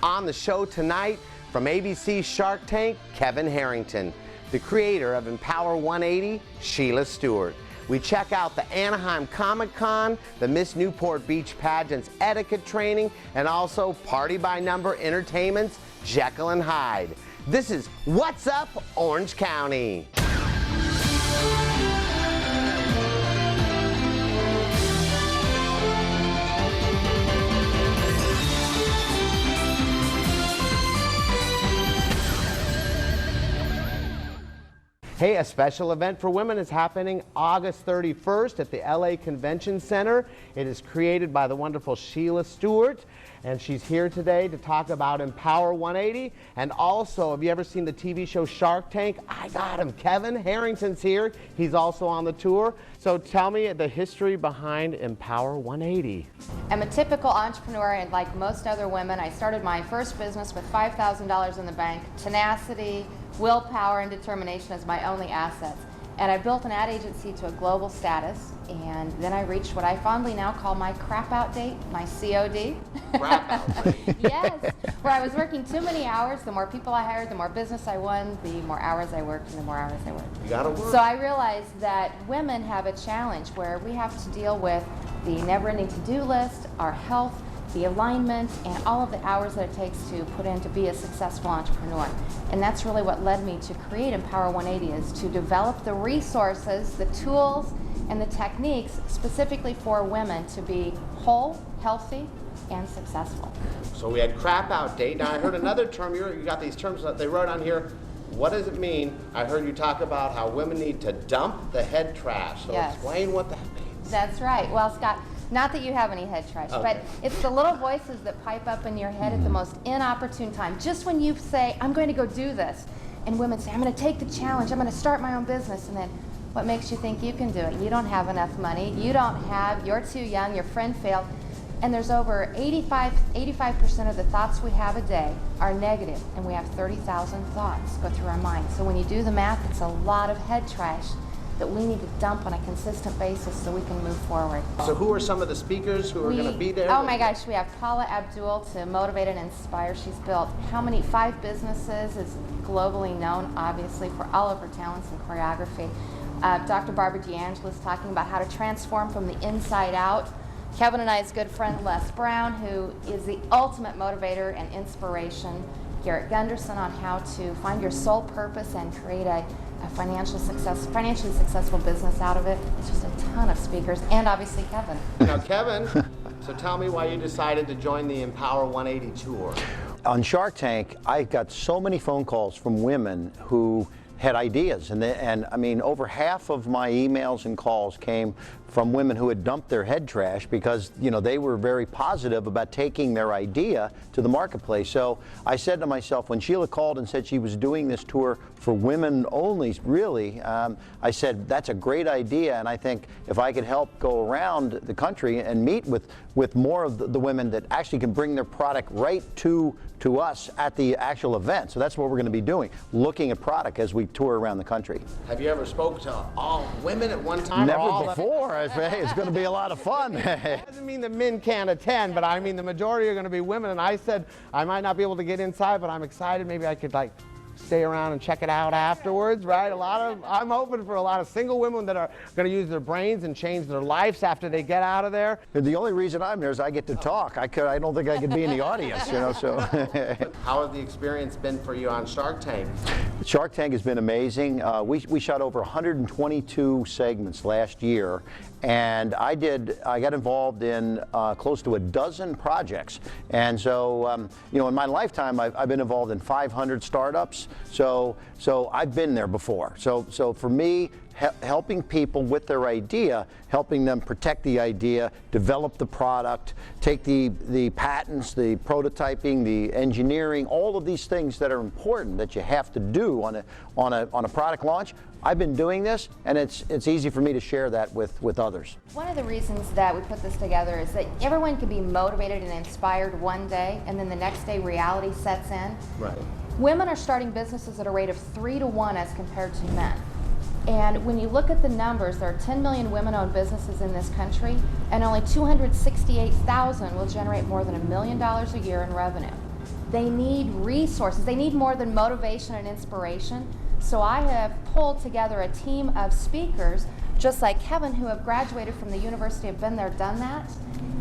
On the show tonight, from ABC's Shark Tank, Kevin Harrington. The creator of Empower 180, Sheila Stewart. We check out the Anaheim Comic-Con, the Miss Newport Beach pageant's etiquette training, and also Party by Number Entertainment's Jekyll and Hyde. This is What's Up, Orange County. Hey, a special event for women is happening August 31st at the LA Convention Center. It is created by the wonderful Sheila Stewart, and she's here today to talk about Empower 180. And also, have you ever seen the TV show Shark Tank? I got him. Kevin Harrington's here. He's also on the tour. So tell me the history behind Empower 180. I'm a typical entrepreneur, and like most other women, I started my first business with $5,000 in the bank, tenacity, willpower, and determination as my only assets. And I built an ad agency to a global status, and then I reached what I fondly now call my crap out date, my COD. Crap out date. Yes, where I was working too many hours. The more people I hired, the more business I won, the more hours I worked, and the more hours I worked. You gotta work. So I realized that women have a challenge where we have to deal with the never-ending to-do list, our health, the alignment, and all of the hours that it takes to put in to be a successful entrepreneur. And that's really what led me to create Empower 180, is to develop the resources, the tools, and the techniques specifically for women to be whole, healthy, and successful. So we had crap out date. Now I heard another term, you got these terms that they wrote on here. What does it mean? I heard you talk about how women need to dump the head trash. So Yes. Explain what that means. That's right. Well, Scott, not that you have any head trash, Okay. but it's the little voices that pipe up in your head at the most inopportune time. Just when you say, I'm going to go do this, and women say, I'm going to take the challenge, I'm going to start my own business, and then what makes you think you can do it? You don't have enough money, you're too young, your friend failed, and there's over 85% of the thoughts we have a day are negative, and we have 30,000 thoughts go through our mind. So when you do the math, it's a lot of head trash that we need to dump on a consistent basis so we can move forward. So who are some of the speakers who are going to be there? Oh my gosh, we have Paula Abdul to motivate and inspire. She's built 5 businesses, is globally known obviously for all of her talents in choreography. Dr. Barbara DeAngelo is talking about how to transform from the inside out. Kevin and I's good friend Les Brown, who is the ultimate motivator and inspiration. Garrett Gunderson on how to find your soul purpose and create a financially successful business out of it. It's just a ton of speakers, and obviously Kevin. Now Kevin, so tell me why you decided to join the Empower 180 tour. On Shark Tank, I got so many phone calls from women who had ideas, and I mean, over half of my emails and calls came from women who had dumped their head trash because, you know, they were very positive about taking their idea to the marketplace. So I said to myself, when Sheila called and said she was doing this tour for women only, really, I said, that's a great idea, and I think if I could help go around the country and meet with more of the women that actually can bring their product right to us at the actual event. So that's what we're going to be doing, looking at product as we tour around the country. Have you ever spoke to all women at one time? Never before. Hey, it's going to be a lot of fun. It doesn't mean the men can't attend, but I mean the majority are going to be women. And I said I might not be able to get inside, but I'm excited. Maybe I could stay around and check it out afterwards, right? I'm hoping for a lot of single women that are going to use their brains and change their lives after they get out of there. And the only reason I'm there is I get to talk. I don't think I could be in the audience, you know. So. How has the experience been for you on Shark Tank? Shark Tank has been amazing. We shot over 122 segments last year, and I got involved in close to a dozen projects. And so, you know, in my lifetime, I've been involved in 500 startups. So I've been there before. So for me, helping people with their idea, helping them protect the idea, develop the product, take the patents, the prototyping, the engineering, all of these things that are important that you have to do on a product launch. I've been doing this, and it's easy for me to share that with others. One of the reasons that we put this together is that everyone can be motivated and inspired one day, and then the next day reality sets in. Right. Women are starting businesses at a rate of 3 to 1 as compared to men. And when you look at the numbers, there are 10 million women-owned businesses in this country, and only 268,000 will generate more than $1 million a year in revenue. they need resources. They need more than motivation and inspiration. So I have pulled together a team of speakers, just like Kevin, who have graduated from the university, have been there, done that,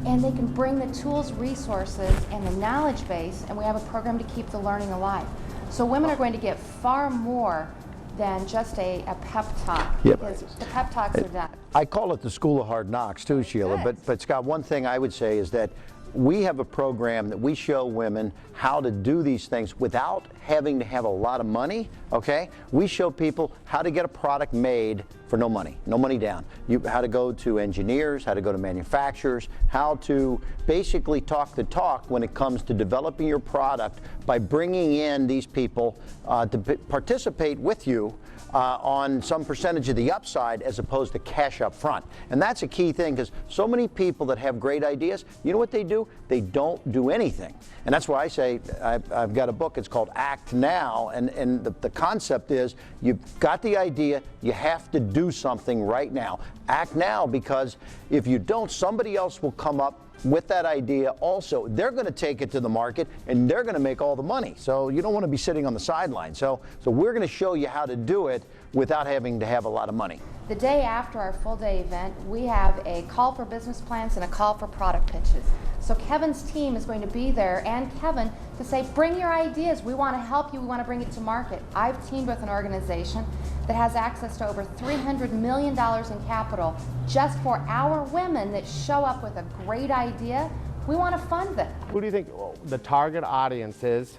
and they can bring the tools, resources, and the knowledge base, and we have a program to keep the learning alive. So women are going to get far more than just a pep talk, Yep. because the pep talks are done. I call it the School of Hard Knocks too, Sheila. Good. But Scott, one thing I would say is that we have a program that we show women how to do these things without having to have a lot of money, okay? We show people how to get a product made for no money down. How to go to engineers, how to go to manufacturers, how to basically talk the talk when it comes to developing your product by bringing in these people to participate with you on some percentage of the upside as opposed to cash up front. And that's a key thing, because so many people that have great ideas, you know what they do? They don't do anything. And that's why I say, I've got a book, it's called Act Now, and the concept is, you've got the idea, you have to do something right now. Act now, because if you don't, somebody else will come up with that idea also. They're going to take it to the market and they're going to make all the money. So you don't want to be sitting on the sidelines. So we're going to show you how to do it without having to have a lot of money. The day after our full day event, we have a call for business plans and a call for product pitches. So Kevin's team is going to be there, and Kevin, to say, bring your ideas. We want to help you. We want to bring it to market. I've teamed with an organization that has access to over $300 million in capital just for our women that show up with a great idea. We want to fund them. Who do you think the target audience is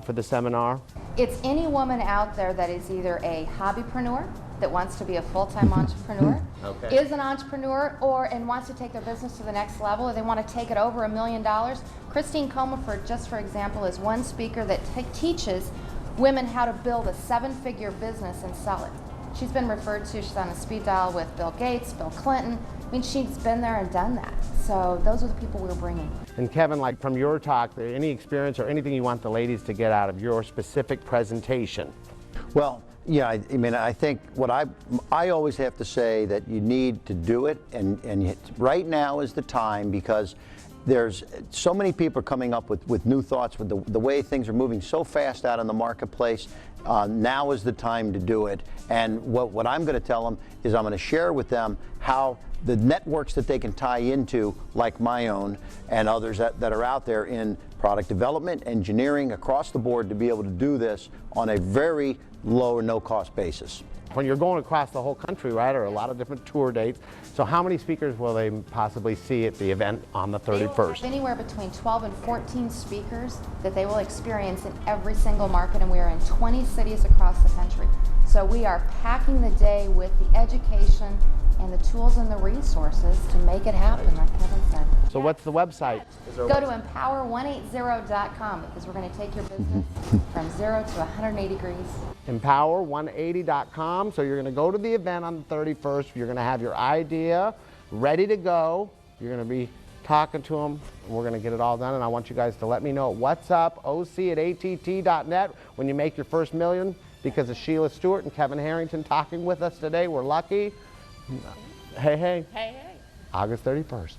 for the seminar? It's any woman out there that is either a hobbypreneur that wants to be a full-time entrepreneur, Okay. is an entrepreneur, and wants to take their business to the next level, or they want to take it over $1 million. Christine Comaford, just for example, is one speaker that teaches women how to build a 7-figure business and sell it. She's been referred to, she's on a speed dial with Bill Gates, Bill Clinton. I mean, she's been there and done that. So those are the people we're bringing. And Kevin, like from your talk, any experience or anything you want the ladies to get out of your specific presentation? Well, yeah, I mean, I think what I always have to say that you need to do it, and right now is the time, because there's so many people coming up with new thoughts, with the way things are moving so fast out in the marketplace. Now is the time to do it. And what I'm going to tell them is, I'm going to share with them how the networks that they can tie into, like my own and others that are out there in product development, engineering, across the board, to be able to do this on a very low or no cost basis. When you're going across the whole country, right, or a lot of different tour dates, so how many speakers will they possibly see at the event on the They will 31st? have anywhere between 12 and 14 speakers that they will experience in every single market, and we are in 20 cities across the country. So we are packing the day with the education and the tools and the resources to make it happen, like Kevin said. So what's the website? Go to empower180.com, because we're going to take your business from 0 to 180 degrees. Empower180.com. So you're going to go to the event on the 31st. You're going to have your idea ready to go. You're going to be talking to them. We're going to get it all done, and I want you guys to let me know what's up, oc@att.net, when you make your first million, because of Sheila Stewart and Kevin Harrington talking with us today. We're lucky. Hey, hey. Hey, hey. August 31st.